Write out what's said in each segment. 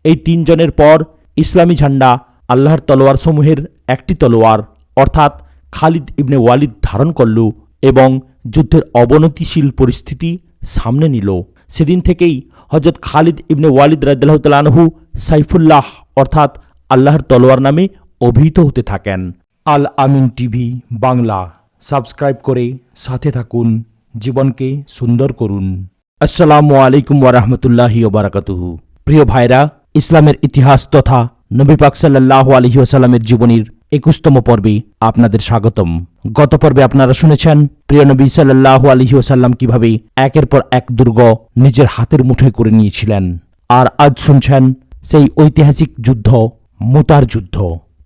এই তিনজনের পর ইসলামী ঝান্ডা আল্লাহর তলোয়ার সমূহের একটি তলোয়ার অর্থাৎ খালিদ ইবনে ওয়ালিদ ধারণ করল এবং যুদ্ধের অবনতিশীল পরিস্থিতি সামনে নিল। সেদিন থেকেই হযরত খালিদ ইবনে ওয়ালিদ রাদিয়াল্লাহু তাআলা আনহু সাইফুল্লাহ অর্থাৎ আল্লাহর তলোয়ার নামে অভিহিত হতে থাকেন। আল আমিন টিভি বাংলা সাবস্ক্রাইব করে সাথে থাকুন, জীবনকে সুন্দর করুন। আসসালামু আলাইকুম ওয়া রাহমাতুল্লাহি ওয়া বারাকাতুহু। প্রিয় ভাইরা, ইসলামের ইতিহাস তথা নবী পাক সাল্লাল্লাহু আলাইহি ওয়াসাল্লামের জীবনীর 21তম পর্বে আপনাদের স্বাগতম। গত পর্বে আপনারা শুনেছেন প্রিয় নবী সাল্লাল্লাহু আলাইহি ওয়াসাল্লাম কিভাবে একের পর এক দুর্গ নিজের হাতের মুঠোয় করে নিয়েছিলেন। আর আজ শুনছেন সেই ঐতিহাসিক যুদ্ধ, মুতার যুদ্ধ।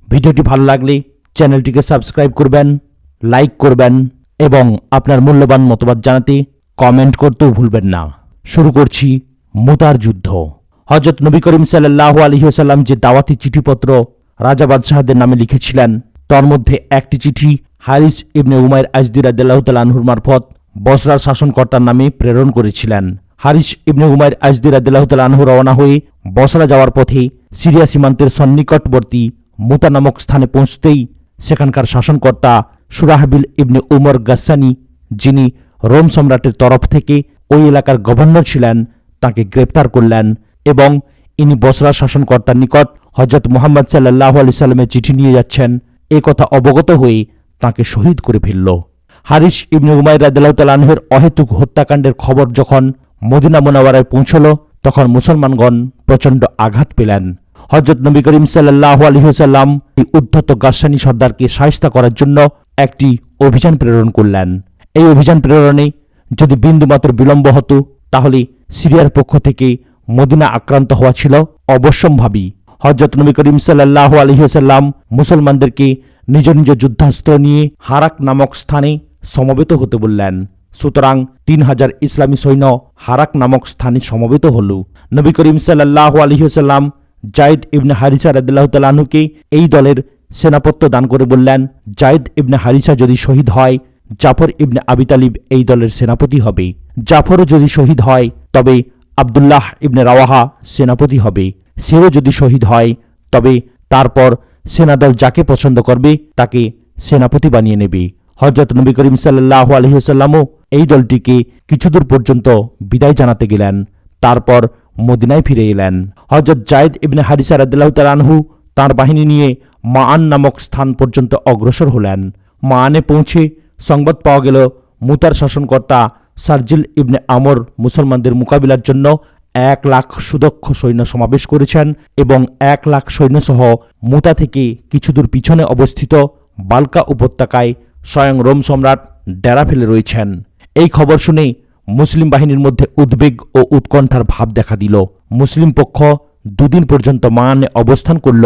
ভিডিওটি ভালো লাগলে চ্যানেলটিকে সাবস্ক্রাইব করবেন, লাইক করবেন এবং আপনার মূল্যবান মতামত জানাতে কমেন্ট করতেও ভুলবেন না। শুরু করছি মুতার যুদ্ধ। হযরত নবী করিম সাল্লাল্লাহু আলাইহি ওয়াসাল্লাম যে দাওয়াতি চিঠিপত্র রাজা বাদশাহদের নামে লিখেছিলেন, তার মধ্যে একটি চিঠি হারিস ইবনে উমাইর আজদি রাদিয়াল্লাহু তাআলা আনহুর মারফত বসরার শাসনকর্তার নামে প্রেরণ করেছিলেন। হারিস ইবনে উমাইর আজদি রাদিয়াল্লাহু তাআলা আনহু রওনা হয়ে বসরা যাওয়ার পথে সিরিয়া সীমান্তের সন্নিকটবর্তী মুতা নামক স্থানে পৌঁছতেই সেখানকার শাসনকর্তা সুরাহবিল ইবনে উমর গাসসানি, যিনি রোম সম্রাটের তরফ থেকে ওই এলাকার গভর্নর ছিলেন, তাকে গ্রেপ্তার করলেন এবং ইনি বসরা শাসনকর্তার নিকট হযরত মুহাম্মদ সাল্লাল্লাহু আলাইহি সাল্লামের চিঠি নিয়ে যাচ্ছেন এ কথা অবগত হয়ে তাকে শহীদ করে ফেলল। হারিস ইবনে উমাইর রাদিয়াল্লাহু তাআলা আনহুর অহেতুক হত্যাকাণ্ডের খবর যখন মদিনা মুনাওয়ারায় পৌঁছল, তখন মুসলমানগণ প্রচণ্ড আঘাত পেলেন। হযরত নবী করিম সাল্লাল্লাহু আলাইহি ওয়াসাল্লাম এই উদ্ধত গাসসানী সর্দারকে শায়েস্তা করার জন্য একটি অভিযান প্রেরণ করলেন। এই অভিযান প্রেরণে যদি বিন্দুমাত্র বিলম্ব হতো তাহলে সিরিয়ার পক্ষ থেকে মদিনা আক্রান্ত হওয়া ছিল অবশ্যম্ভাবী। হযরত নবী করিম সাল্লাল্লাহু আলাইহি ওয়াসাল্লাম মুসলমানদেরকে নিজ নিজ যুদ্ধাস্ত্র নিয়ে হারাক নামক স্থানে সমবেত হতে বললেন। সুতরাং 3000 ইসলামী সৈন্য হারাক নামক স্থানে সমবেত হল। নবী করিম সাল্লাল্লাহু আলাইহি ওয়াসাল্লাম যায়েদ ইবনে হারিসা রাদিয়াল্লাহু তাআলা আনহুকে এই দলের সেনাপত্য দান করে বললেন, যায়েদ ইবনে হারিসা যদি শহীদ হয়, জাফর ইবনে আবি তালিব এই দলের সেনাপতি হবে। জাফরও যদি শহীদ হয়, তবে আব্দুল্লাহ ইবনে রাওয়াহা সেনাপতি হবে। সেও যদি শহীদ হয়, তবে তারপর সেনাদল যাকে পছন্দ করবে তাকে সেনাপতি বানিয়ে নেবে। হযরত নবী করিম সাল্লাল্লাহু আলাইহি ওয়াসাল্লামও এই দলটিকে কিছুদূর পর্যন্ত বিদায় জানাতে গেলেন, তারপর মদিনায় ফিরে এলেন। হযরত যায়েদ ইবনে হারিসা রাদিয়াল্লাহু তাআলা আনহু তাঁর বাহিনী নিয়ে মাআন নামক স্থান পর্যন্ত অগ্রসর হলেন। মাআনে পৌঁছে সংবাদ পাওয়া গেল মুতার শাসনকর্তা সারজিল ইবনে আমর মুসলমানদের মোকাবিলার জন্য 1 লাখ সুদক্ষ সৈন্য সমাবেশ করেছেন এবং 1 লাখ সৈন্যসহ মুতা থেকে কিছুদূর পিছনে অবস্থিত বালকা উপত্যকায় স্বয়ং রোম সম্রাট ডেরা ফেলে রয়েছেন। এই খবর শুনে মুসলিম বাহিনীর মধ্যে উদ্বেগ ও উৎকণ্ঠার ভাব দেখা দিল। মুসলিম পক্ষ 2 দিন পর্যন্ত মাআনে অবস্থান করল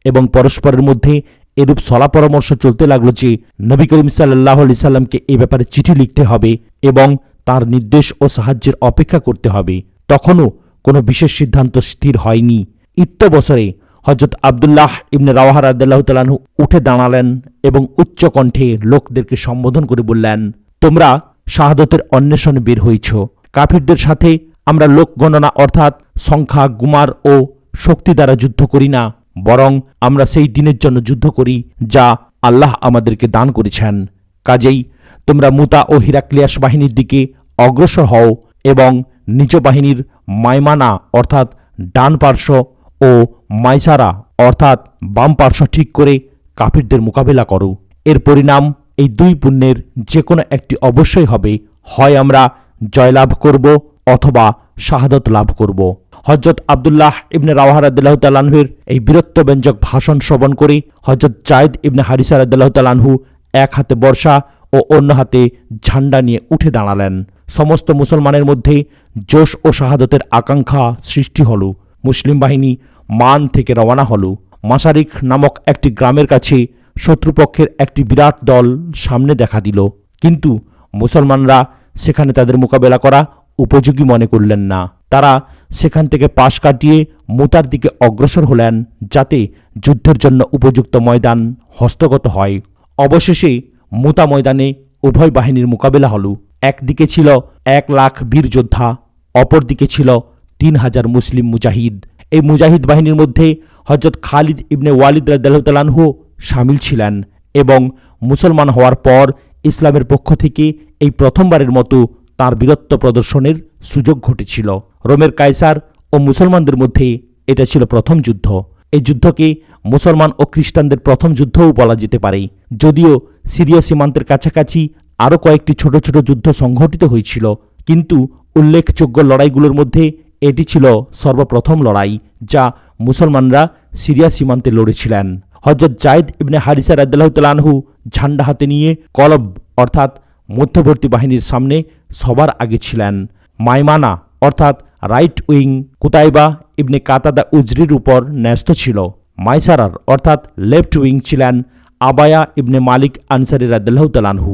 এবং পরস্পরের মধ্যে এরূপ সলা পরামর্শ চলতে লাগলো যে নবী করিম সাল্লাল্লাহু আলাইহি সাল্লামকে এই ব্যাপারে চিঠি লিখতে হবে এবং তার নির্দেশ ও সাহায্যের অপেক্ষা করতে হবে। তখনও কোনো বিশেষ সিদ্ধান্ত স্থির হয়নি। বছরে হযরত আব্দুল্লাহ ইবনে রাওয়াহা রাদিয়াল্লাহু তাআলা আনহু উঠে দাঁড়ালেন এবং উচ্চ কণ্ঠে লোকদেরকে সম্বোধন করে বললেন, তোমরা শাহাদতের অন্বেষণে বের হয়েছ। কাফিরদের সাথে আমরা লোক গণনা অর্থাৎ সংখ্যা, গুমার ও শক্তি দ্বারা যুদ্ধ করি না, বরং আমরা সেই দিনের জন্য যুদ্ধ করি যা আল্লাহ আমাদেরকে দান করেছেন। কাজেই তোমরা মুতা ও হিরাক্লিয়াস বাহিনীর দিকে অগ্রসর হও এবং নিজ বাহিনীর মাইমানা অর্থাৎ ডান পার্শ্ব ও মাইসারা অর্থাৎ বাম পার্শ্ব ঠিক করে কাফিরদের মোকাবেলা করো। এর পরিণাম এই 2 পুণ্যের যে কোনো একটি অবশ্যই হবে, হয় আমরা জয়লাভ করব অথবা শাহাদত লাভ করব। হযরত আব্দুল্লাহ ইবনে রাওয়াহা রাদিয়াল্লাহু তাআলা আনহুর এই বীরত্বব্যঞ্জক ভাষণ শ্রবণ করে হযরত যায়েদ ইবনে হারিসা রাদিয়াল্লাহু তাআলা আনহু এক হাতে বর্শা ও অন্য হাতে ঝান্ডা নিয়ে উঠে দাঁড়ালেন। সমস্ত মুসলমানের মধ্যে জোশ ও শাহাদতের আকাঙ্ক্ষা সৃষ্টি হল। মুসলিম বাহিনী মান থেকে রওনা হল। মাসারিক নামক একটি গ্রামের কাছে শত্রুপক্ষের একটি বিরাট দল সামনে দেখা দিল, কিন্তু মুসলমানরা সেখানে তাদের মোকাবেলা করা উপযোগী মনে করলেন না। তারা সেখান থেকে পাশ কাটিয়ে মুতার দিকে অগ্রসর হলেন, যাতে যুদ্ধের জন্য উপযুক্ত ময়দান হস্তগত হয়। অবশেষে মুতা ময়দানে উভয় বাহিনীর মোকাবেলা হল। একদিকে ছিল 1 লাখ বীর যোদ্ধা, অপরদিকে ছিল 3000 মুসলিম মুজাহিদ। এই মুজাহিদ বাহিনীর মধ্যে হযরত খালিদ ইবনে ওয়ালিদ রাদিয়াল্লাহু তাআলা আনহু শামিল ছিলেন এবং মুসলমান হওয়ার পর ইসলামের পক্ষ থেকে এই প্রথমবারের মতো তার বীরত্ব প্রদর্শনের সুযোগ ঘটেছিল। রোমের কায়সার ও মুসলমানদের মধ্যে এটা ছিল প্রথম যুদ্ধ। এই যুদ্ধকে মুসলমান ও খ্রিস্টানদের প্রথম যুদ্ধও বলা যেতে পারে, যদিও সিরীয় সীমান্তের কাছাকাছি আরও কয়েকটি ছোট ছোট যুদ্ধ সংঘটিত হয়েছিল, কিন্তু উল্লেখযোগ্য লড়াইগুলোর মধ্যে এটি ছিল সর্বপ্রথম লড়াই যা মুসলমানরা সিরিয়া সীমান্তে লড়েছিলেন। হযরত জায়েদ ইবনে হারিসা রাদিয়াল্লাহু তাআলা আনহু ঝান্ডা হাতে নিয়ে কলব অর্থাৎ মধ্যবর্তী বাহিনীর সামনে সবার আগে ছিলেন। মাইমানা অর্থাৎ রাইট উইং কুতাইবা ইবনে কাতাদা উজরির উপর ন্যস্ত ছিল। মাইসারার অর্থাৎ লেফট উইং ছিলেন আবায়া ইবনে মালিক আনসারী রাদিয়াল্লাহু তাআলা আনহু।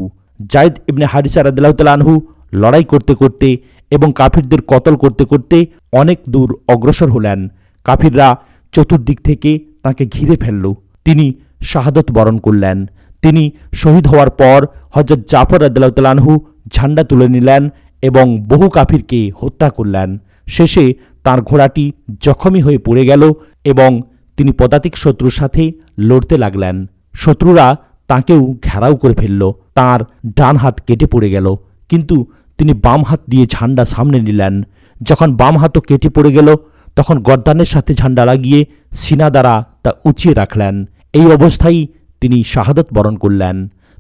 জায়েদ ইবনে হারিসা রাদিয়াল্লাহু তাআলা আনহু লড়াই করতে করতে এবং কাফিরদের কতল করতে করতে অনেক দূর অগ্রসর হলেন। কাফিররা চতুর্দিক থেকে তাকে ঘিরে ফেলল। তিনি শাহাদত বরণ করলেন। তিনি শহীদ হওয়ার পর হযরত জাফর রাদিয়াল্লাহু তাআলা আনহু ঝান্ডা তুলে নিলেন এবং বহু কাফিরকে হত্যা করলেন। শেষে তার ঘোড়াটি জখমি হয়ে পড়ে গেল এবং তিনি পদাতিক শত্রুর সাথে লড়তে লাগলেন। শত্রুরা তাকেও ঘেরাও করে ফেলল। তার ডান হাত কেটে পড়ে গেল, কিন্তু তিনি বাম হাত দিয়ে ঝান্ডা সামনে নিলেন। যখন বাম হাতও কেটে পড়ে গেল, তখন গর্দানের সাথে ঝান্ডা লাগিয়ে সিনা দ্বারা তা উঁচিয়ে রাখলেন। এই অবস্থায় তিনি শাহাদত বরণ করলেন।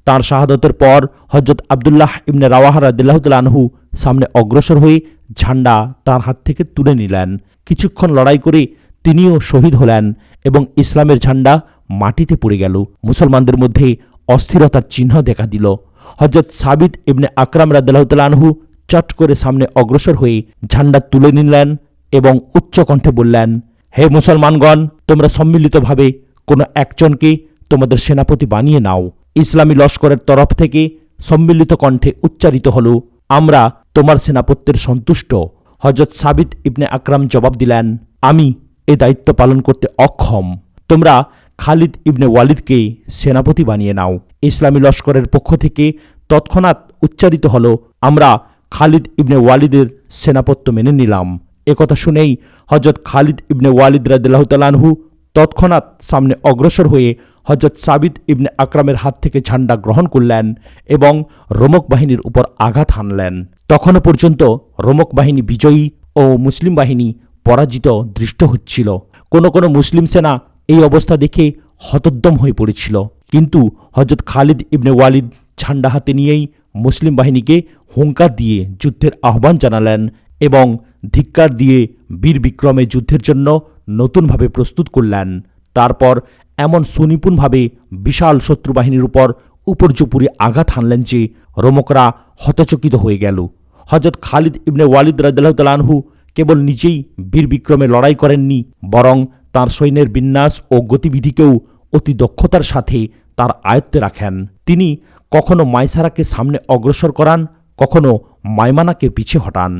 তার শাহাদতের পর হযরত আব্দুল্লাহ ইবনে রাওয়াহা রাদিয়াল্লাহু তাআলা আনহু সামনে অগ্রসর হয়ে ঝান্ডা তার হাত থেকে তুলে নিলেন। কিছুক্ষণ লড়াই করে তিনিও শহীদ হলেন এবং ইসলামের ঝান্ডা মাটিতে পড়ে গেল। মুসলমানদের মধ্যে অস্থিরতার চিহ্ন দেখা দিল। হযরত সাবিত ইবনে আকরাম রাদিয়াল্লাহু তাআলা আনহু চট করে সামনে অগ্রসর হয়ে ঝান্ডা তুলে নিলেন এবং উচ্চ কণ্ঠে বললেন, হে মুসলমানগণ, তোমরা সম্মিলিতভাবে কোনো একজনকে তোমাদের সেনাপতি বানিয়ে নাও। ইসলামী লস্করের তরফ থেকে সম্মিলিত কণ্ঠে উচ্চারিত হল, আমরা তোমার সেনাপত্যের সন্তুষ্ট। হযরত সাবিত ইবনে আকরাম জবাব দিলেন, আমি এ দায়িত্ব পালন করতে অক্ষম। তোমরা খালিদ ইবনে ওয়ালিদকে সেনাপতি বানিয়ে নাও। ইসলামী লস্করের পক্ষ থেকে তৎক্ষণাৎ উচ্চারিত হল, আমরা খালিদ ইবনে ওয়ালিদের সেনাপত্য মেনে নিলাম। একথা শুনেই হযরত খালিদ ইবনে ওয়ালিদ রাদিয়াল্লাহু তাআলা আনহু তৎক্ষণাৎ সামনে অগ্রসর হয়ে হযরত সাবিত ইবনে আকরামের হাত থেকে ঝান্ডা গ্রহণ করলেন এবং রোমক বাহিনীর উপর আঘাত হানলেন। তখনও পর্যন্ত রোমক বাহিনী বিজয়ী ও মুসলিম বাহিনী পরাজিত দৃষ্ট হচ্ছিল। কোনো কোনো মুসলিম সেনা এই অবস্থা দেখে হতোদ্যম হয়ে পড়েছিল, কিন্তু হযরত খালিদ ইবনে ওয়ালিদ ঝান্ডা হাতে নিয়েই মুসলিম বাহিনীকে হুঙ্কার দিয়ে যুদ্ধের আহ্বান জানালেন এবং ধিক্কার দিয়ে বীর বিক্রমে যুদ্ধের জন্য নতুনভাবে প্রস্তুত করলেন। তারপর এমন সুনিপুণভাবে বিশাল শত্রু বাহিনীর উপর উপর্যুপুরি আঘাত হানলেন যে রোমকরা হতচকিত হয়ে গেল। হযরত খালিদ ইবনে ওয়ালিদ রাদিয়াল্লাহু তাআলা আনহু কেবল নিজেই বীর বিক্রমে লড়াই করেননি, বরং তার সৈন্যের বিন্যাস ও গতিবিধিকেও অতি দক্ষতার সাথে তার আয়ত্তে রাখেন। তিনি কখনো মাইসারাকে সামনে অগ্রসর করান, কখনো মাইমানাকে পিছে হটান।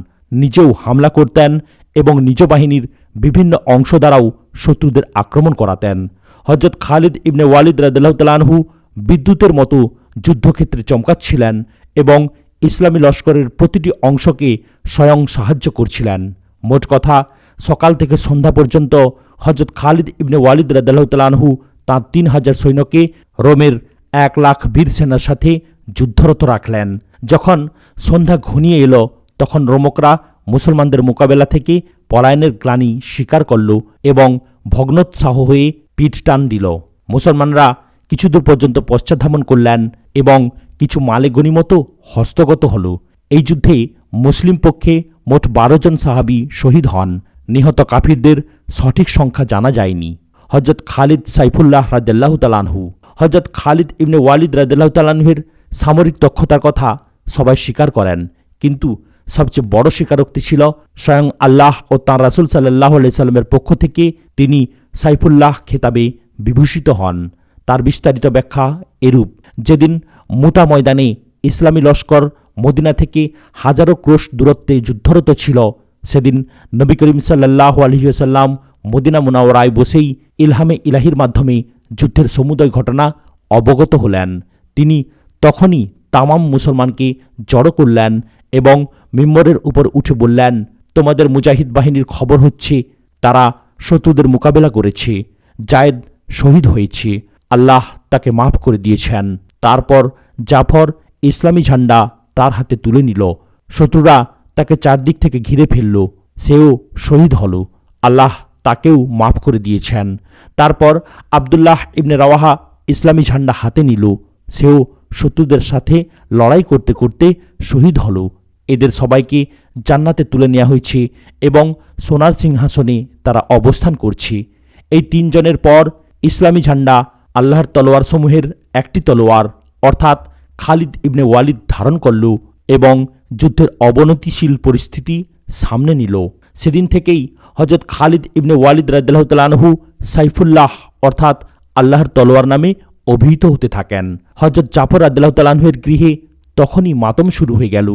নিজেও হামলা করতেন এবং নিজ বাহিনীর বিভিন্ন অংশ দ্বারাও শত্রুদের আক্রমণ করাতেন। হযরত খালিদ ইবনে ওয়ালিদ রাদিয়াল্লাহু তাআলা আনহু বিদ্যুতের মতো যুদ্ধক্ষেত্রে চমকাচ্ছিলেন এবং ইসলামী লস্করের প্রতিটি অংশকে স্বয়ং সাহায্য করছিলেন। মোট কথা, সকাল থেকে সন্ধ্যা পর্যন্ত হযরত খালিদ ইবনে ওয়ালিদ রাদিয়াল্লাহু তাআলা আনহু তাঁর ৩,০০০ সৈন্যকে রোমের ১,০০,০০০ বীর সেনার সাথে যুদ্ধরত রাখলেন। যখন সন্ধ্যা ঘনিয়ে এলো, তখন রোমকরা মুসলমানদের মোকাবেলা থেকে পলায়নের গ্লানি স্বীকার করল এবং ভগ্নোৎসাহ হয়ে পিঠ টান দিল। মুসলমানরা কিছুদূর পর্যন্ত পশ্চাদ্ধাবন করলেন এবং কিছু মালে গনিমত হস্তগত হল। এই যুদ্ধে মুসলিম পক্ষে মোট ১২ জন সাহাবী শহীদ হন। নিহত কাফিরদের সঠিক সংখ্যা জানা যায়নি। হযরত খালিদ সাইফুল্লাহ রাদিয়াল্লাহু তাআলা আনহু, হযরত খালিদ ইবনে ওয়ালিদ রাদিয়াল্লাহু তাআলা আনহুর সামরিক দক্ষতার কথা সবাই স্বীকার করেন, কিন্তু সবচেয়ে বড় স্বীকারোক্তি ছিল স্বয়ং আল্লাহ ও তাঁর রাসূল সাল্লাল্লাহু আলাইহি সাল্লামের পক্ষ থেকে তিনি সাইফুল্লাহ খেতাবে বিভূষিত হন। তার বিস্তারিত ব্যাখ্যা এরূপ: যেদিন মুতা ময়দানে ইসলামী লস্কর মদিনা থেকে হাজারো ক্রোশ দূরত্বে যুদ্ধরত ছিল, সেদিন নবী করিম সাল্লাল্লাহু আলাইহি ওয়াসাল্লাম মদিনা মুনাওয়ারায় বসেই ইলহামে ইলাহির মাধ্যমে যুদ্ধের সমুদয় ঘটনা অবগত হলেন। তিনি তখনই তামাম মুসলমানকে জড়ো করলেন এবং মিম্বরের উপর উঠে বললেন, তোমাদের মুজাহিদ বাহিনীর খবর হচ্ছে তারা শত্রুদের মোকাবেলা করেছে। জায়েদ শহীদ হয়েছে, আল্লাহ তাকে মাফ করে দিয়েছেন। তারপর জাফর ইসলামী ঝান্ডা তার হাতে তুলে নিল। শত্রুরা তাকে চারদিক থেকে ঘিরে ফেলল, সেও শহীদ হল, আল্লাহ তাকেও মাফ করে দিয়েছেন। তারপর আবদুল্লাহ ইবনে রাওয়াহা ইসলামী ঝান্ডা হাতে নিল, সেও শত্রুদের সাথে লড়াই করতে করতে শহীদ হল। এদের সবাইকে জান্নাতে তুলে নেওয়া হয়েছে এবং সোনার সিংহাসনে তারা অবস্থান করছে। এই তিনজনের পর ইসলামী ঝান্ডা আল্লাহর তলোয়ারসমূহের একটি তলোয়ার অর্থাৎ খালিদ ইবনে ওয়ালিদ ধারণ করল এবং যুদ্ধের অবনতিশীল পরিস্থিতি সামনে নিল। সেদিন থেকেই হজরত খালিদ ইবনে ওয়ালিদ রাদিয়াল্লাহু তাআলা আনহু সাইফুল্লাহ অর্থাৎ আল্লাহর তলোয়ার নামে অভিহিত হতে থাকেন। হজরত জাফর রাদিয়াল্লাহু তাআলা আনহুর গৃহে তখনই মাতম শুরু হয়ে গেল,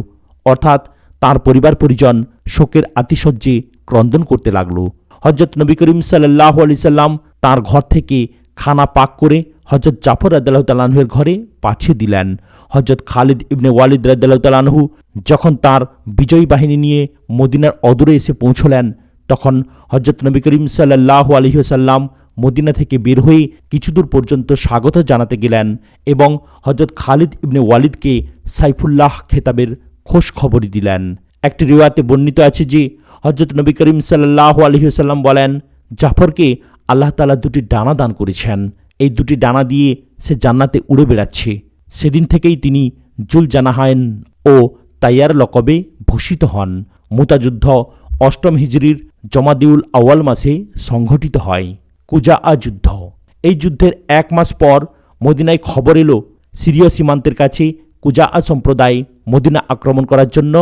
অর্থাৎ তার পরিবার পরিজন শোকের আতিশয্যে ক্রন্দন করতে লাগল। হজরত নবী করিম সাল্লাল্লাহু আলাইহি সাল্লাম তাঁর ঘর থেকে খানা পাক করে হজরত জাফর রাদিয়াল্লাহু তাআলা আনহুর ঘরে পাঠিয়ে দিলেন। হজরত খালিদ ইবনে ওয়ালিদ রাদিয়াল্লাহু তাআলা আনহু যখন তাঁর বিজয়ী বাহিনী নিয়ে মদিনার অদূরে এসে পৌঁছলেন, তখন হজরত নবী করিম সাল্লাল্লাহু আলাইহি ওয়াসাল্লাম মদিনা থেকে বের হয়ে কিছু দূর পর্যন্ত স্বাগত জানাতে গেলেন এবং হজরত খালিদ ইবনে ওয়ালিদকে সাইফুল্লাহ খেতাবের খোঁজ খবরই দিলেন। একটি রিওয়ায়াতে বর্ণিত আছে যে হজরত নবী করিম সাল্লাল্লাহু আলাইহি ওয়াসাল্লাম বলেন, জাফরকে আল্লাহ তাআলা দুটি ডানা দান করেছেন, এই দুটি ডানা দিয়ে সে জান্নাতে উড়ে বেড়াচ্ছে। সেদিন থেকেই তিনি জুলজানাহাইন ও তাইয়ার লকবে ভূষিত হন। মুতা যুদ্ধ ৮ম হিজরির জমাদিউল আউয়াল মাসে সংঘটিত হয়। কুজাআ যুদ্ধ। এই যুদ্ধের ১ মাস পর মদিনায় খবর এলো সিরীয় সীমান্তের কাছে কুজাআ সম্প্রদায় মদিনা আক্রমণ করার জন্য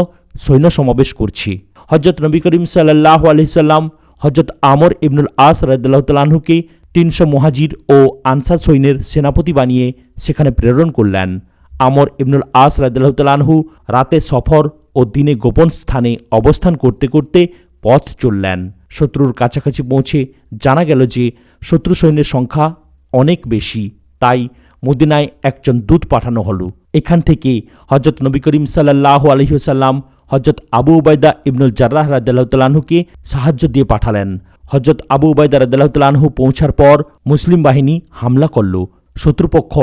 সৈন্য সমাবেশ করছে। হজরত নবী করিম সাল্লাল্লাহু আলাইহি সাল্লাম হজরত আমর ইবনুল আস রাদিয়াল্লাহু তাআলা আনহুকে ৩০০ মুহাজির ও আনসার সৈন্যের সেনাপতি বানিয়ে সেখানে প্রেরণ করলেন। আমর ইবনুল আস রাদিয়াল্লাহু তাআলা আনহু রাতে সফর ও দিনে গোপন স্থানে অবস্থান করতে করতে পথ চললেন। শত্রুর কাছাকাছি পৌঁছে জানা গেল যে শত্রু সৈন্যের সংখ্যা অনেক বেশি, তাই মদিনায় একজন দূত পাঠানো হলো। এখান থেকে হজরত নবী করিম সাল্লাল্লাহু আলাইহি ওয়াসাল্লাম হজরত আবু উবাইদা ইবনুল জাররাহ রাদিয়াল্লাহু তাআলা আনহুকে সাহায্য দিয়ে পাঠালেন। হজরত আবু উবাইদা রাদিয়াল্লাহু তাআলা আনহু পৌঁছার পর মুসলিম বাহিনী হামলা করল। শত্রুপক্ষ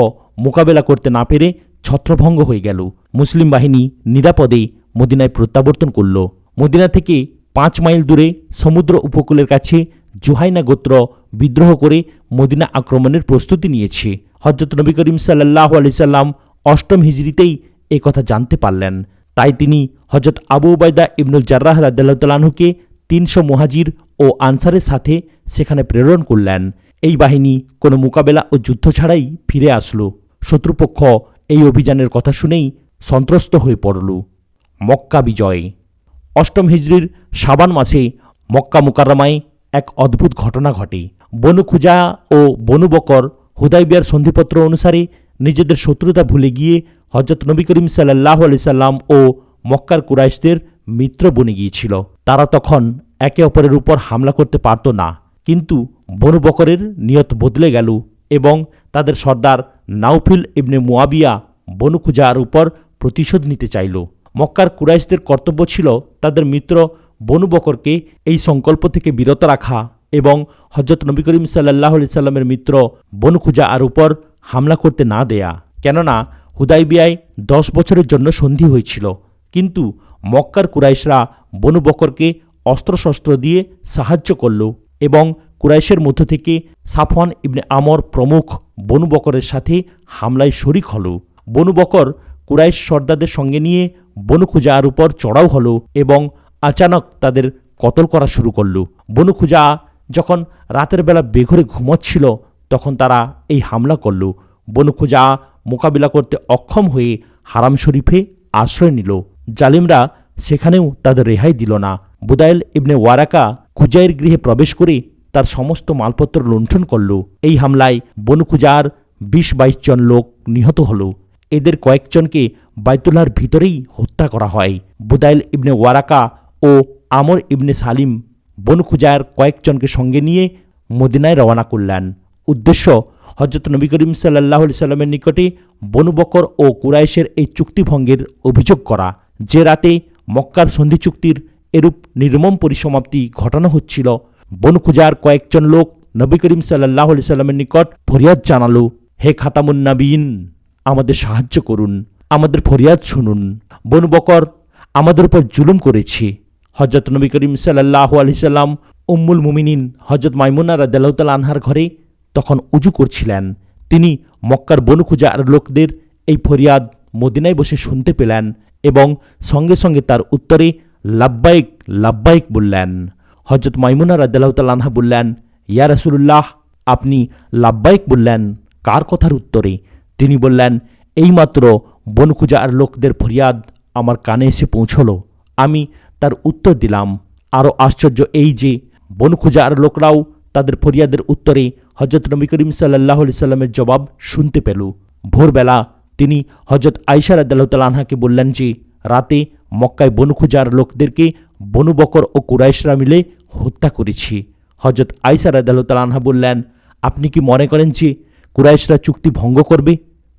মোকাবেলা করতে না পেরে ছত্রভঙ্গ হয়ে গেল। মুসলিম বাহিনী নিরাপদে মদিনায় প্রত্যাবর্তন করল। মদিনা থেকে ৫ মাইল দূরে সমুদ্র উপকূলের কাছে জুহাইনা গোত্র বিদ্রোহ করে মদিনা আক্রমণের প্রস্তুতি নিয়েছে। হজরত নবী করিম সাল্লাল্লাহু আলাইহি সাল্লাম ৮ম হিজরিতেই এই কথা জানতে পারলেন, তাই তিনি হজরত আবু উবাইদা ইবনুল জাররাহ রাদিয়াল্লাহু তাআলা আনহুকে ৩০০ মুহাজির ও আনসারের সাথে সেখানে প্রেরণ করলেন। এই বাহিনী কোনো মোকাবেলা ও যুদ্ধ ছাড়াই ফিরে আসলো। শত্রুপক্ষ এই অভিযানের কথা শুনেই সন্ত্রস্ত হয়ে পড়ল। মক্কা বিজয়। ৮ম হিজরির শাবান মাসে মক্কা মুকাররমায় এক অদ্ভুত ঘটনা ঘটে। বনু খুজা ও বনু বকর হুদাইবিয়ার সন্ধিপত্র অনুসারে নিজেদের শত্রুতা ভুলে গিয়ে হজরত নবী করিম সাল্লাল্লাহু আলাইহি সাল্লাম ও মক্কার কুরাইশদের মিত্র বনে গিয়েছিল। তারা তখন একে অপরের উপর হামলা করতে পারত না, কিন্তু বনু বকরের নিয়ত বদলে গেল এবং তাদের সর্দার নাউফিল ইবনে মুয়াবিয়া বনু খুজার উপর প্রতিশোধ নিতে চাইল। মক্কার কুরাইশদের কর্তব্য ছিল তাদের মিত্র বনু বকরকে এই সংকল্প থেকে বিরত রাখা এবং হজরত নবী করিম সাল্লাল্লাহু আলাইহি সাল্লামের মিত্র বনু খুজার উপর হামলা করতে না দেয়া। কেননা হুদাইবিয়ায় ১০ বছরের জন্য সন্ধি হয়েছিল, কিন্তু মক্কার কুরাইশরা বনু বকরকে অস্ত্রশস্ত্র দিয়ে সাহায্য করল এবং কুরাইশের মধ্য থেকে সাফওয়ান ইবনে আমর প্রমুখ বনু বকরের সাথে হামলায় শরিক হল। বনু বকর কুরাইশ সর্দারদের সঙ্গে নিয়ে বনু খুজার উপর চড়াও হল এবং আচানক তাদের কতল করা শুরু করল। বনু খুজা যখন রাতের বেলা বেঘরে ঘুমোচ্ছিল, তখন তারা এই হামলা করল। বনু খুজা মোকাবিলা করতে অক্ষম হয়ে হারাম শরীফে আশ্রয় নিল। জালিমরা সেখানেও তাদের রেহাই দিল না। বুদাইল ইবনে ওয়ারাকা খুজাইয়ের গৃহে প্রবেশ করে তার সমস্ত মালপত্র লুণ্ঠন করল। এই হামলায় বনু খুজার ২০-২২ জন লোক নিহত হল। এদের কয়েকজনকে বাইতুল্লাহর ভিতরেই হত্যা করা হয়। বুদাইল ইবনে ওয়ারাকা ও আমর ইবনে সালিম বনু খুজার কয়েকজনকে সঙ্গে নিয়ে মদিনায় রওনা করলেন। উদ্দেশ্য হজরত নবী করিম সাল্লাল্লাহু আলাইহি সাল্লামের নিকটে বনু বকর ও কুরাইশের এই চুক্তিভঙ্গের অভিযোগ করা। যে রাতে মক্কার সন্ধি চুক্তির এরূপ নির্মম পরিসমাপ্তি ঘটানো হচ্ছিল, বনু খুজার কয়েকজন লোক নবী করিম সাল্লাল্লাহু আলাইহি সাল্লামের নিকট ফরিয়াদ জানালো, হে খাতামুন নবীন, আমাদের সাহায্য করুন, আমাদের ফরিয়াদ শুনুন। বনু বকর আমাদের উপর জুলুম করেছে। হযরত নবী করিম সাল্লাল্লাহু আলাইহি সাল্লাম উম্মুল মুমিনিন হযরত মাইমুনা রাদিয়াল্লাহু তাআলা আনহার ঘরে তখন উজু করছিলেন। তিনি মক্কার বনু খুজার লোকদের এই ফরিয়াদ মদিনায় বসে শুনতে পেলেন এবং সঙ্গে সঙ্গে তার উত্তরে লাব্বাইক লাব্বাইক বললেন। হযরত মাইমুনা রাদিয়াল্লাহু তাআলা আনহা বললেন, ইয়া রাসূলুল্লাহ, আপনি লাব্বাইক বললেন কার কথার উত্তরে? তিনি বললেন, এইমাত্র বনু খুজার লোকদের ফরিয়াদ আমার কানে এসে পৌঁছলো, আমি তার উত্তর দিলাম। আরও আশ্চর্য এই যে বনু খুজার লোকরাও তাদের ফরিয়াদের উত্তরে হযরত নবী করিম সাল্লাল্লাহু আলাইহি সাল্লামের জবাব শুনতে পেল। ভোরবেলা তিনি হযরত আয়েশা রাদিয়াল্লাহু তাআলা আনহাকে বললেন যে রাতে মক্কায় বনু খুজার লোকদেরকে বনু বকর ও কুরাইশরা মিলে হত্যা করেছি। হযরত আয়েশা রাদিয়াল্লাহু তাআলা আনহা বললেন, আপনি কি মনে করেন যে কুরাইশরা চুক্তি ভঙ্গ করবে?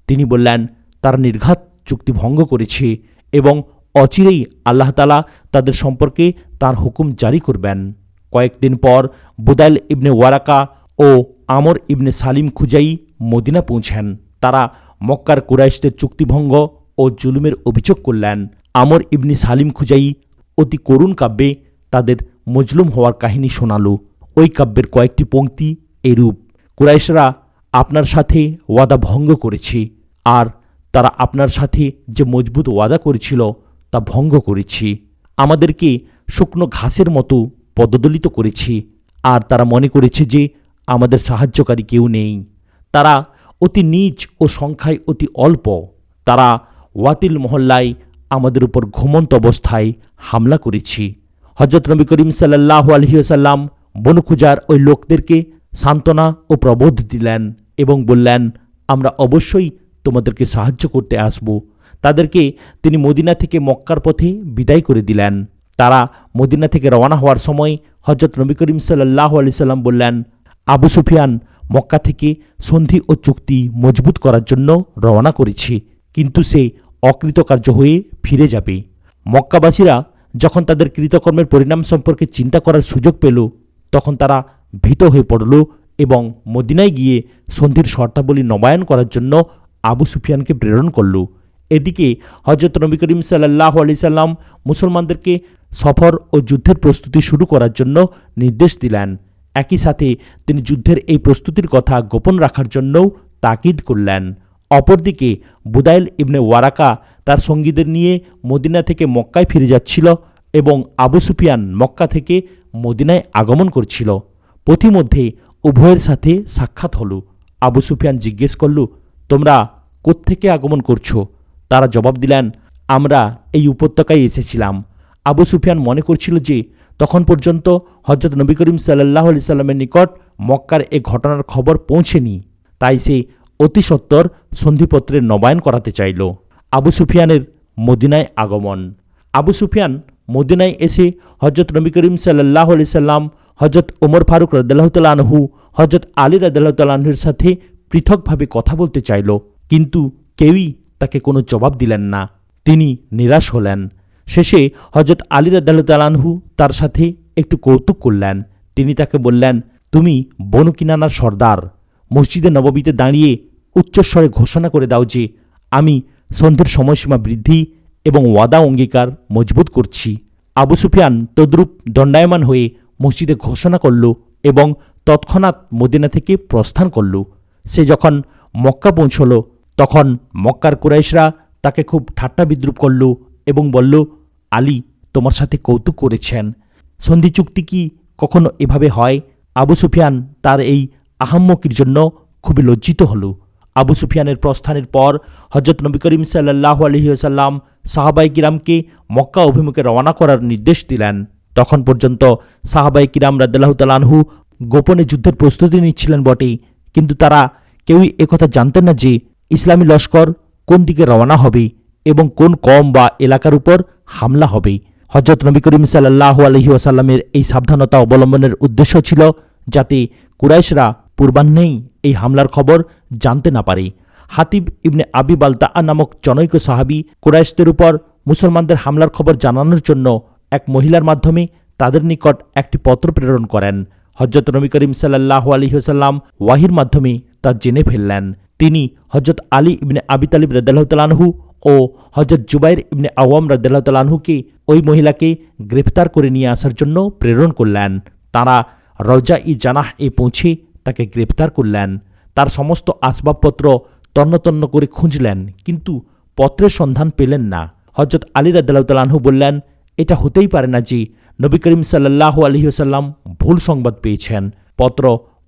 তিনি বললেন, তারা নির্ঘাত চুক্তি ভঙ্গ করেছে এবং অচিরেই আল্লাহ তাআলা তাদের সম্পর্কে তার হুকুম জারি করবেন। কয়েকদিন পর বুদাইল ইবনে ওয়ারাকা ও আমর ইবনে সালিম খুজাই মদিনা পৌঁছেন। তারা মক্কার কুরাইশদের চুক্তিভঙ্গ ও জুলুমের অভিযোগ করলেন। আমর ইবনে সালিম খুজাই অতি করুণ কাব্যে তাদের মজলুম হওয়ার কাহিনী শোনালো। ওই কাব্যের কয়েকটি পংক্তি এরূপ: কুরাইশরা আপনার সাথে ওয়াদা ভঙ্গ করেছে, আর তারা আপনার সাথে যে মজবুত ওয়াদা করেছিল তা ভঙ্গ করেছে। আমাদেরকে শুকনো ঘাসের মতো পদদলিত করেছে, আর তারা মনে করেছে যে আমাদের সাহায্যকারী কেউ নেই। তারা অতি নীচ ও সংখ্যায় অতি অল্প। তারা ওয়াতিল মহল্লায় আমাদের উপর ঘুমন্ত অবস্থায় হামলা করেছে। হযরত নবী করিম সাল্লাল্লাহু আলাইহি ওয়াসাল্লাম বনু খুজার ওই লোকদেরকে সান্ত্বনা ও প্রবোধ দিলেন এবং বললেন, আমরা অবশ্যই তোমাদেরকে সাহায্য করতে আসব। তাদেরকে তিনি মদিনা থেকে মক্কার পথে বিদায় করে দিলেন। তারা মদিনা থেকে রওনা হওয়ার সময় হযরত নবী করিম সাল্লাল্লাহু আলাইহি সাল্লাম বললেন, আবু সুফিয়ান মক্কা থেকে সন্ধি ও চুক্তি মজবুত করার জন্য রওনা করেছে, কিন্তু সে অকৃতকার্য হয়ে ফিরে যাবে। মক্কাবাসীরা যখন তাদের কৃতকর্মের পরিণাম সম্পর্কে চিন্তা করার সুযোগ পেল, তখন তারা ভীত হয়ে পড়ল এবং মদিনায় গিয়ে সন্ধির শর্তাবলী নবায়ন করার জন্য আবু সুফিয়ানকে প্রেরণ করল। এদিকে হযরত নবী করিম সাল্লাল্লাহু আলাইহি সাল্লাম মুসলমানদেরকে সফর ও যুদ্ধের প্রস্তুতি শুরু করার জন্য নির্দেশ দিলেন। একই সাথে তিনি যুদ্ধের এই প্রস্তুতির কথা গোপন রাখার জন্যও তাকিদ করলেন। অপরদিকে বুদাইল ইবনে ওয়ারাকা তার সঙ্গীদের নিয়ে মদিনা থেকে মক্কায় ফিরে যাচ্ছিল এবং আবু সুফিয়ান মক্কা থেকে মদিনায় আগমন করছিল। পথিমধ্যে উভয়ের সাথে সাক্ষাৎ হল। আবু সুফিয়ান জিজ্ঞেস করল, তোমরা কোত্থেকে আগমন করছো? তারা জবাব দিলেন, আমরা এই উপত্যকায় এসেছিলাম। আবু সুফিয়ান মনে করছিল যে তখন পর্যন্ত হযরত নবী করিম সাল্লাল্লাহু আলাইহি সাল্লামের নিকট মক্কার এ ঘটনার খবর পৌঁছেনি, তাই সে অতি সত্বর সন্ধিপত্রের নবায়ন করাতে চাইল। আবু সুফিয়ানের মদিনায় আগমন। আবু সুফিয়ান মদিনায় এসে হযরত নবী করিম সাল্লাল্লাহু আলাইহি সাল্লাম, হযরত ওমর ফারুক রাদিয়াল্লাহু তাআলা আনহু, হযরত আলী রাদিয়াল্লাহু তাআলা আনহুর সাথে পৃথকভাবে কথা বলতে চাইল, কিন্তু কেউই তাকে কোনো জবাব দিলেন না। তিনি নিরাশ হলেন। শেষে হযরত আলী রাদিয়াল্লাহু তাআলা আনহু তার সাথে একটু কৌতুক করলেন। তিনি তাকে বললেন, তুমি বনু কিনানার সর্দার, মসজিদে নববীতে দাঁড়িয়ে উচ্চস্বরে ঘোষণা করে দাও যে আমি সন্ধির সময়সীমা বৃদ্ধি এবং ওয়াদা অঙ্গীকার মজবুত করছি। আবু সুফিয়ান তদ্রূপ দণ্ডায়মান হয়ে মসজিদে ঘোষণা করল এবং তৎক্ষণাৎ মদিনা থেকে প্রস্থান করল। সে যখন মক্কা পৌঁছল, তখন মক্কার কুরাইশরা তাকে খুব ঠাট্টা বিদ্রুপ করল এবং বলল, আলী তোমার সাথে কৌতুক করেছেন, সন্ধি চুক্তি কি কখনো এভাবে হয়? আবু সুফিয়ান তার এই আহাম্মকির জন্য খুবই লজ্জিত হল। আবু সুফিয়ানের প্রস্থানের পর হযরত নবী করিম সাল্লাল্লাহু আলাইহি ওয়াসাল্লাম সাহাবায়ে কিরামকে মক্কা অভিমুখে রওনা করার নির্দেশ দিলেন। তখন পর্যন্ত সাহাবায়ে কিরাম রাদিয়াল্লাহু তাআলা আনহু গোপনে যুদ্ধের প্রস্তুতি নিচ্ছিলেন বটেই, কিন্তু তারা কেউই একথা জানতেন না যে ইসলামী লস্কর কোন দিকে রওনা হবে এবং কোন কওম বা এলাকার উপর হামলা হবে। হযরত নবী করিম সাল্লাল্লাহু আলাইহি ওয়াসাল্লামের এই সাবধানতা অবলম্বনের উদ্দেশ্য ছিল যাতে কুরাইশরা পূর্বাহ্নেই এই হামলার খবর জানতে না পারে। হাতিব ইবনে আবি বালতাআ নামক জনৈক সাহাবী কুরাইশদের উপর মুসলমানদের হামলার খবর জানানোর জন্য এক মহিলার মাধ্যমে তাদের নিকট একটি পত্র প্রেরণ করেন। হজরত নবী করিম সাল্লাল্লাহু আলাইহি ওয়াসাল্লাম ওয়াহির মাধ্যমে তা জেনে ফেললেন। তিনি হজরত আলী ইবনে আবি তালিব রাদিয়াল্লাহু তাআলা আনহু ও হজরত জুবাইর ইবনে আওয়াম রাদিয়াল্লাহু তাআলা আনহুকে ওই মহিলাকে গ্রেফতার করে নিয়ে আসার জন্য প্রেরণ করলেন। তারা রওজা ই জানাহ এ পৌঁছে তাকে গ্রেফতার করলেন। তার সমস্ত আসবাবপত্র তন্ন তন্ন করে খুঁজলেন, কিন্তু পত্রের সন্ধান পেলেন না। হজরত আলী রাদিয়াল্লাহু তাআলা আনহু বললেন, এটা হতেই পারে না যে নবী করিম সাল্লাল্লাহু আলাইহি ওয়াসাল্লাম ভুল সংবাদ পেয়েছেন। পত্র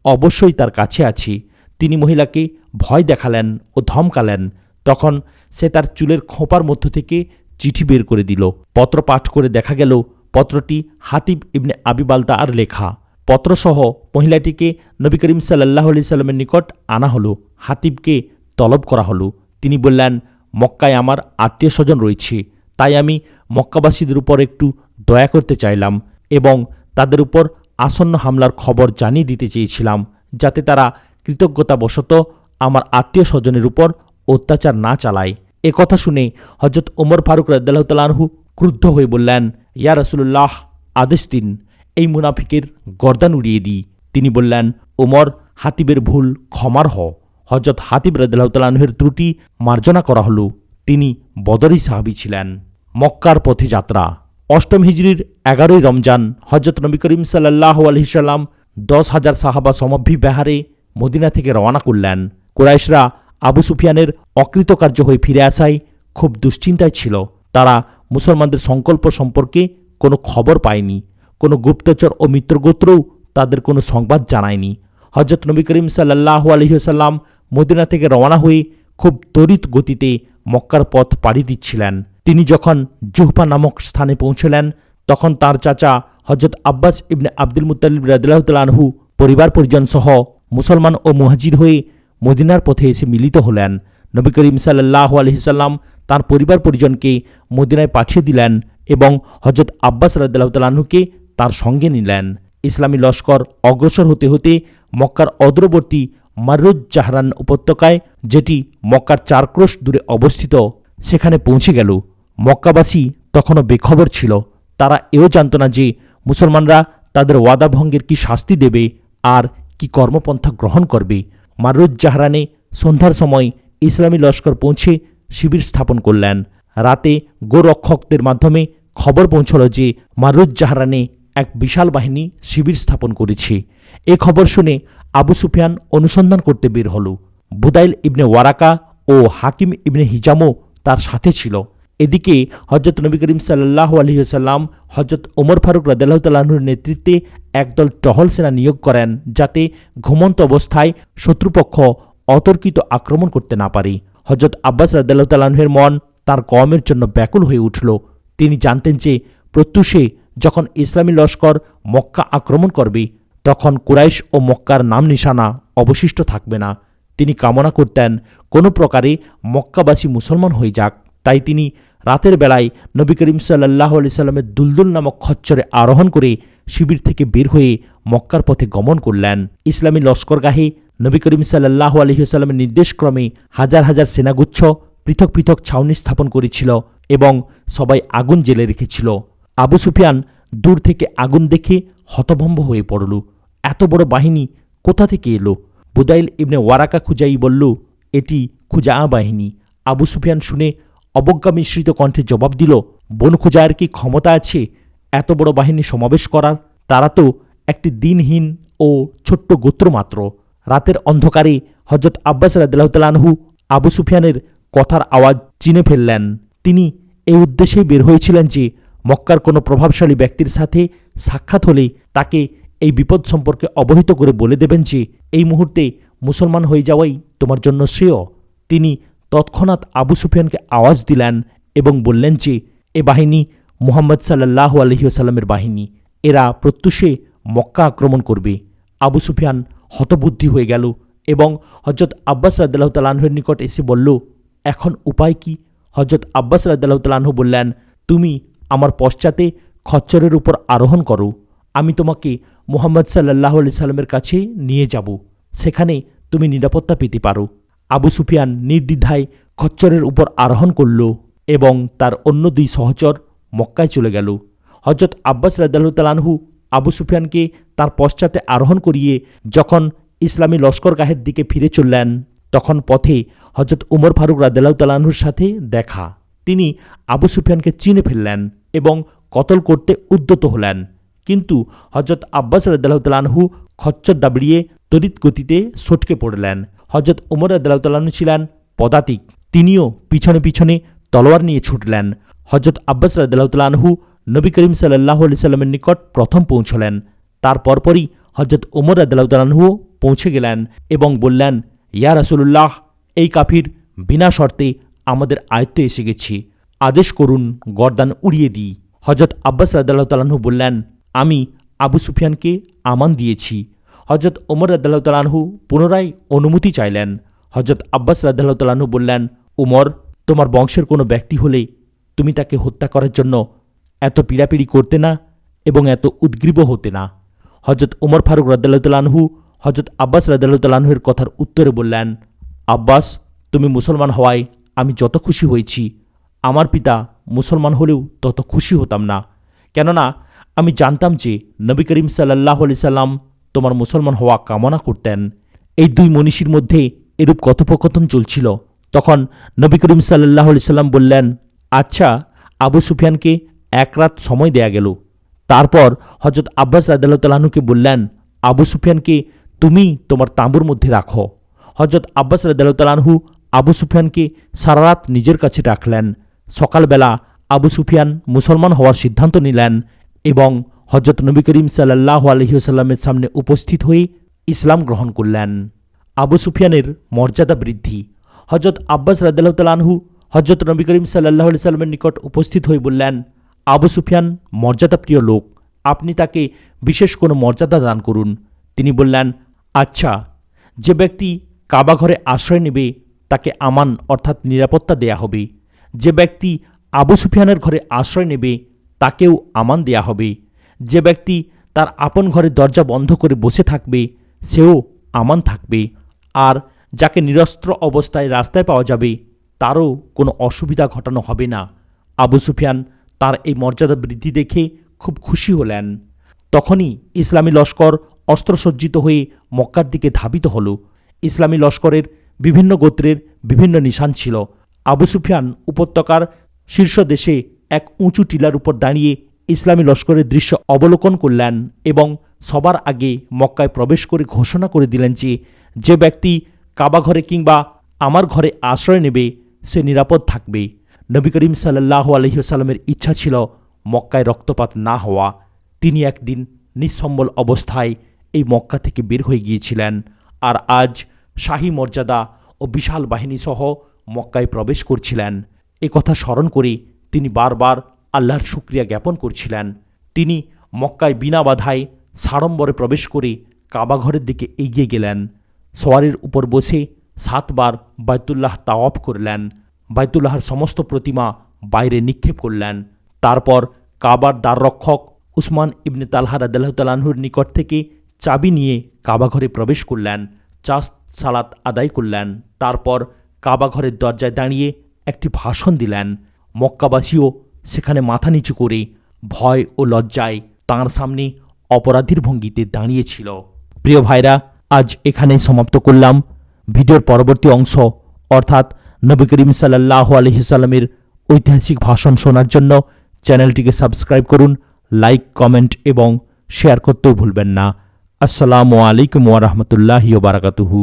অবশ্যই তার কাছে আছে। তিনি মহিলাকে ভয় দেখালেন ও ধমকালেন। তখন সে তার চুলের খোঁপার মধ্য থেকে চিঠি বের করে দিল। পত্র পাঠ করে দেখা গেল পত্রটি হাতিব ইবনে আবি বালতাআর লেখা। পত্রসহ মহিলাটিকে নবী করিম সাল্লাল্লাহু আলাইহি সাল্লামের নিকট আনা হলো। হাতিবকে তলব করা হলো। তিনি বললেন, মক্কায় আমার আত্মীয় স্বজন রয়েছে, তাই আমি মক্কাবাসীদের উপর একটু দয়া করতে চাইলাম এবং তাদের উপর আসন্ন হামলার খবর জানিয়ে দিতে চেয়েছিলাম, যাতে তারা কৃতজ্ঞতাবশত আমার আত্মীয় স্বজনের উপর অত্যাচার না চালায়। এ কথা শুনে হজরত ওমর ফারুক রাদিয়াল্লাহু তাআলা আনহু ক্রুদ্ধ হয়ে বললেন, ইয়া রাসূলুল্লাহ, আদেশ দিন, এই মুনাফিকের গর্দান উড়িয়ে দিই। তিনি বললেন, ওমর, হাতিবের ভুল ক্ষমার হ। হজরত হাতিব রাদিয়াল্লাহু তাআলা আনহুর ত্রুটি মার্জনা করা হলো। তিনি বদরি সাহাবী ছিলেন। মক্কার পথে যাত্রা। অষ্টম হিজরির 11ই রমজান হজরত নবী করিম সাল্লাল্লাহু আলাইহি সাল্লাম 10,000 সাহাবা সমভিব্যাহারে মদিনা থেকে রওনা করলেন। কুরাইশরা আবু সুফিয়ানের অকৃতকার্য হয়ে ফিরে আসায় খুব দুশ্চিন্তায় ছিল। তারা মুসলমানদের সংকল্প সম্পর্কে কোনো খবর পায়নি। কোনো গুপ্তচর ও মিত্রগোত্রও তাদের কোনো সংবাদ জানায়নি। হজরত নবী করিম সাল্লাল্লাহু আলাইহি ওয়াসাল্লাম মদিনা থেকে রওনা হয়ে খুব তড়িৎ গতিতে মক্কার পথ পাড়ি দিচ্ছিলেন। তিনি যখন জুহফা নামক স্থানে পৌঁছলেন, তখন তার চাচা হজরত আব্বাস ইবনে আব্দুল মুত্তালিব রাদিয়াল্লাহু তাআলা আনহু পরিবার পরিজন সহ মুসলমান ও মুহাজির হয়ে মদিনার পথে এসে মিলিত হলেন। নবী করিম সাল্লাল্লাহু আলাইহি সাল্লাম তাঁর পরিবার পরিজনকে মদিনায় পাঠিয়ে দিলেন এবং হজরত আব্বাস রাদিয়াল্লাহু তাআলা আনহুকে তার সঙ্গে নিলেন। ইসলামী লস্কর অগ্রসর হতে হতে মক্কার অদূরবর্তী মাররুজ জাহরান উপত্যকায়, যেটি মক্কার 4 ক্রোশ দূরে অবস্থিত, সেখানে পৌঁছে গেল। মক্কাবাসী তখনও বেখবর ছিল। তারা এও জানত না যে মুসলমানরা তাদের ওয়াদা ভঙ্গের কি শাস্তি দেবে আর কি কর্মপন্থা গ্রহণ করবে। মাররুজ জাহরানে সন্ধ্যার সময় ইসলামী লস্কর পৌঁছে শিবির স্থাপন করলেন। রাতে গোরক্ষকদের মাধ্যমে খবর পৌঁছল যে মাররুজ জাহরানে এক বিশাল বাহিনী শিবির স্থাপন করেছে। এ খবর শুনে আবু সুফিয়ান অনুসন্ধান করতে বের হল। বুদাইল ইবনে ওয়ারাকা ও হাকিম ইবনে হিজামও তার সাথে ছিল। এদিকে হজরত নবী করিম সাল্লাল্লাহু আলাইহি ওয়াসাল্লাম হজরত ওমর ফারুক রাদিয়াল্লাহু তাআলা আনহুর নেতৃত্বে একদল টহল সেনা নিয়োগ করেন, যাতে ঘুমন্ত অবস্থায় শত্রুপক্ষ অতর্কিত আক্রমণ করতে না পারে। হজরত আব্বাস রাদিয়াল্লাহু তাআলা আনহুর মন তার কওমের জন্য ব্যাকুল হয়ে উঠল। তিনি জানতেন যে প্রত্যুষে যখন ইসলামী লস্কর মক্কা আক্রমণ করবে, তখন কুরাইশ ও মক্কার নাম নিশানা অবশিষ্ট থাকবে না। তিনি কামনা করতেন কোনো প্রকারে মক্কাবাসী মুসলমান হয়ে যাক। তাই তিনি রাতের বেলায় নবী করিম সাল্লাল্লাহু আলাইহি সাল্লামের দুলদুল নামক খচ্চরে আরোহণ করে শিবির থেকে বের হয়ে মক্কার পথে গমন করলেন। ইসলামী লস্করগাহে নবী করিম সাল্লাল্লাহু আলাইহি সাল্লামের নির্দেশক্রমে হাজার হাজার সেনাগুচ্ছ পৃথক পৃথক ছাউনি স্থাপন করেছিল এবং সবাই আগুন জ্বেলে রেখেছিল। আবু সুফিয়ান দূর থেকে আগুন দেখে হতভম্ব হয়ে পড়ল। এত বড় বাহিনী কোথা থেকে এলো? বুদাইল ইবনে ওয়ারাকা খুজাই বলল, এটি খুজা বাহিনী। আবু সুফিয়ান শুনে অবজ্ঞা মিশ্রিত কণ্ঠে জবাব দিল, বনু খুজায়ের কি ক্ষমতা আছে এত বড় বাহিনী সমাবেশ করার? তারা তো একটি দিনহীন ও ছোট্ট গোত্র মাত্র। রাতের অন্ধকারে হজরত আব্বাস রাদিয়াল্লাহু তাআলা আনহু আবু সুফিয়ানের কথার আওয়াজ চিনে ফেললেন। তিনি এই উদ্দেশ্যেই বের হয়েছিলেন যে মক্কার কোনো প্রভাবশালী ব্যক্তির সাথে সাক্ষাৎ হলে তাকে এই বিপদ সম্পর্কে অবহিত করে বলে দেবেন যে এই মুহূর্তে মুসলমান হয়ে যাওয়াই তোমার জন্য শ্রেয়। তিনি তৎক্ষণাৎ আবু সুফিয়ানকে আওয়াজ দিলেন এবং বললেন যে এ বাহিনী মুহাম্মদ সাল্লাল্লাহু আলাইহি ওয়াসাল্লামের বাহিনী। এরা প্রত্যুষে মক্কা আক্রমণ করবে। আবু সুফিয়ান হতবুদ্ধি হয়ে গেল এবং হজরত আব্বাস রাদিয়াল্লাহু তাআলা আনহুর নিকট এসে বলল, এখন উপায় কি? হজরত আব্বাস রাদিয়াল্লাহু তাআলা আনহু বললেন, তুমি আমার পশ্চাতে খচ্চরের উপর আরোহণ করো। আমি তোমাকে মুহাম্মদ সাল্লাল্লাহু আলাইহি সাল্লামের কাছে নিয়ে যাব। সেখানে তুমি নিরাপত্তা পেতে পারো। আবু সুফিয়ান নির্দ্বিধায় খচ্চরের উপর আরোহণ করল এবং তার অন্য 2 সহচর মক্কায় চলে গেল। হজরত আব্বাস রাদিয়াল্লাহু তাআলা আনহু আবু সুফিয়ানকে তার পশ্চাতে আরোহণ করিয়ে যখন ইসলামী লস্করগাহের দিকে ফিরে চললেন, তখন পথে হজরত উমর ফারুক রাদিয়াল্লাহু তাআলা আনহুর সাথে দেখা। তিনি আবু সুফিয়ানকে চিনে ফেললেন এবং কতল করতে উদ্যত হলেন। কিন্তু হজরত আব্বাস রাদিয়াল্লাহু তাআলা আনহু খচ্চর দাবড়িয়ে তড়িৎ গতিতে সটকে পড়লেন। হজরত উমর রাদিয়াল্লাহু তাআলা আনহু ছিলেন পদাতিক, তিনিও পিছনে পিছনে তলোয়ার নিয়ে ছুটলেন। হজরত আব্বাস রাদিয়াল্লাহু তাআলা আনহু নবী করিম সাল্লাল্লাহু আলাইহি সাল্লামের নিকট প্রথম পৌঁছলেন। তার পরপরই হজরত উমর রাদিয়াল্লাহু তাআলা আনহু পৌঁছে গেলেন এবং বললেন, ইয়া রাসূলুল্লাহ, এই কাফির বিনা শর্তে আমাদের আয়ত্তে এসে গেছে, আদেশ করুন গর্দান উড়িয়ে দিই। হজরত আব্বাস রাদিয়াল্লাহু তাআলা আনহু বললেন, আমি আবু সুফিয়ানকে আমান দিয়েছি। হজরত উমর রাদিয়াল্লাহু তাআলা আনহু পুনরায় অনুমতি চাইলেন। হজরত আব্বাস রাদিয়াল্লাহু তাআলা আনহু বললেন, উমর, তোমার বংশের কোনো ব্যক্তি হলে তুমি তাকে হত্যা করার জন্য এত পীড়াপিড়ি করতে না এবং এত উদ্গ্রীব হতে না। হজরত উমর ফারুক রাদিয়াল্লাহু তাআলা আনহু হজরত আব্বাস রাদিয়াল্লাহু তাআলা আনহুর কথার উত্তরে বললেন, আব্বাস, তুমি মুসলমান হওয়ায় আমি যত খুশি হয়েছি, আমার পিতা মুসলমান হলেও তত খুশি হতাম না। কেননা আমি জানতাম যে নবী করিম সাল্লাল্লাহু আলাইহি সাল্লাম তোমার মুসলমান হওয়া কামনা করতেন। এই দুই মনীষীর মধ্যে এরূপ কথোপকথন চলছিল। তখন নবী করিম সাল্লাল্লাহু আলাইহি সাল্লাম বললেন, আচ্ছা, আবু সুফিয়ানকে এক রাত সময় দেয়া গেল। তারপর হজরত আব্বাস রাদিয়াল্লাহু তাআলা আনহুকে বললেন, আবু সুফিয়ানকে তুমি তোমার তাঁবুর মধ্যে রাখো। হজরত আব্বাস রাদিয়াল্লাহু তাআলা আনহু আবু সুফিয়ানকে সারা রাত নিজের কাছে রাখলেন। সকালবেলা আবু সুফিয়ান মুসলমান হওয়ার সিদ্ধান্ত নিলেন এবং হজরত নবী করিম সাল্লাল্লাহু আলাইহি ওয়াসাল্লামের সামনে উপস্থিত হয়ে ইসলাম গ্রহণ করলেন। আবু সুফিয়ানের মর্যাদা বৃদ্ধি। হজরত আব্বাস রাদিয়াল্লাহু তাআলা আনহু হজরত নবী করিম সাল্লাল্লাহু আলাইহি ওয়াসাল্লামের নিকট উপস্থিত হয়ে বললেন, আবু সুফিয়ান মর্যাদাপ্রিয় লোক, আপনি তাকে বিশেষ কোনো মর্যাদা দান করুন। তিনি বললেন, আচ্ছা, যে ব্যক্তি কাবা ঘরে আশ্রয় নেবে তাকে আমান অর্থাৎ নিরাপত্তা দেয়া হবে। যে ব্যক্তি আবু সুফিয়ানের ঘরে আশ্রয় নেবে তাকেও আমান দেয়া হবে। যে ব্যক্তি তার আপন ঘরের দরজা বন্ধ করে বসে থাকবে সেও আমান থাকবে। আর যাকে নিরস্ত্র অবস্থায় রাস্তায় পাওয়া যাবে তারও কোনো অসুবিধা ঘটানো হবে না। আবু সুফিয়ান তার এই মর্যাদা বৃদ্ধি দেখে খুব খুশি হলেন। তখনই ইসলামী লস্কর অস্ত্রসজ্জিত হয়ে মক্কার দিকে ধাবিত হল। ইসলামী লস্করের বিভিন্ন গোত্রের বিভিন্ন নিশান ছিল। আবু সুফিয়ান উপত্যকার শীর্ষ দেশে এক উঁচু টিলার উপর দাঁড়িয়ে ইসলামী লস্করের দৃশ্য অবলোকন করলেন এবং সবার আগে মক্কায় প্রবেশ করে ঘোষণা করে দিলেন যে, যে ব্যক্তি কাবা ঘরে কিংবা আমার ঘরে আশ্রয় নেবে সে নিরাপদ থাকবে। নবী করিম সাল্লাল্লাহু আলাইহি ওয়াসাল্লামের ইচ্ছা ছিল মক্কায় রক্তপাত না হওয়া। তিনি একদিন নিঃসম্বল অবস্থায় এই মক্কা থেকে বের হয়ে গিয়েছিলেন, আর আজ শাহী মর্যাদা ও বিশাল বাহিনী সহ মক্কায় প্রবেশ করছিলেন। এ কথা স্মরণ করে তিনি বারবার আল্লাহর শুকরিয়া জ্ঞাপন করছিলেন। তিনি মক্কায় বিনা বাধায় সাড়ম্বরে প্রবেশ করে কাবা ঘরের দিকে এগিয়ে গেলেন। সওয়ারির উপর বসে 7 বার বাইতুল্লাহ তাওয়াফ করলেন। বাইতুল্লাহর সমস্ত প্রতিমা বাইরে নিক্ষেপ করলেন। তারপর কাবার দ্বাররক্ষক উসমান ইবনে তালহা রাদিয়াল্লাহু তাআলা আনহুর নিকট থেকে চাবি নিয়ে কাবা ঘরে প্রবেশ করলেন। 4 সালাত আদায় করলেন। তারপর কাবা ঘরের দরজায় দাঁড়িয়ে একটি ভাষণ দিলেন। মক্কাবাসীও সেখানে মাথা নিচু করে ভয় ও লজ্জায় তাঁর সামনে অপরাধীর ভঙ্গিতে দাঁড়িয়েছিল। প্রিয় ভাইরা, আজ এখানেই সমাপ্ত করলাম। ভিডিওর পরবর্তী অংশ অর্থাৎ নবী করিম সাল্লাল্লাহু আলাইহি ওয়াসাল্লামের ঐতিহাসিক ভাষণ শোনার জন্য চ্যানেলটিকে সাবস্ক্রাইব করুন, লাইক, কমেন্ট এবং শেয়ার করতেও ভুলবেন না। আসসালামু আলাইকুম ওয়া রাহমাতুল্লাহি ওয়া বারাকাতুহু।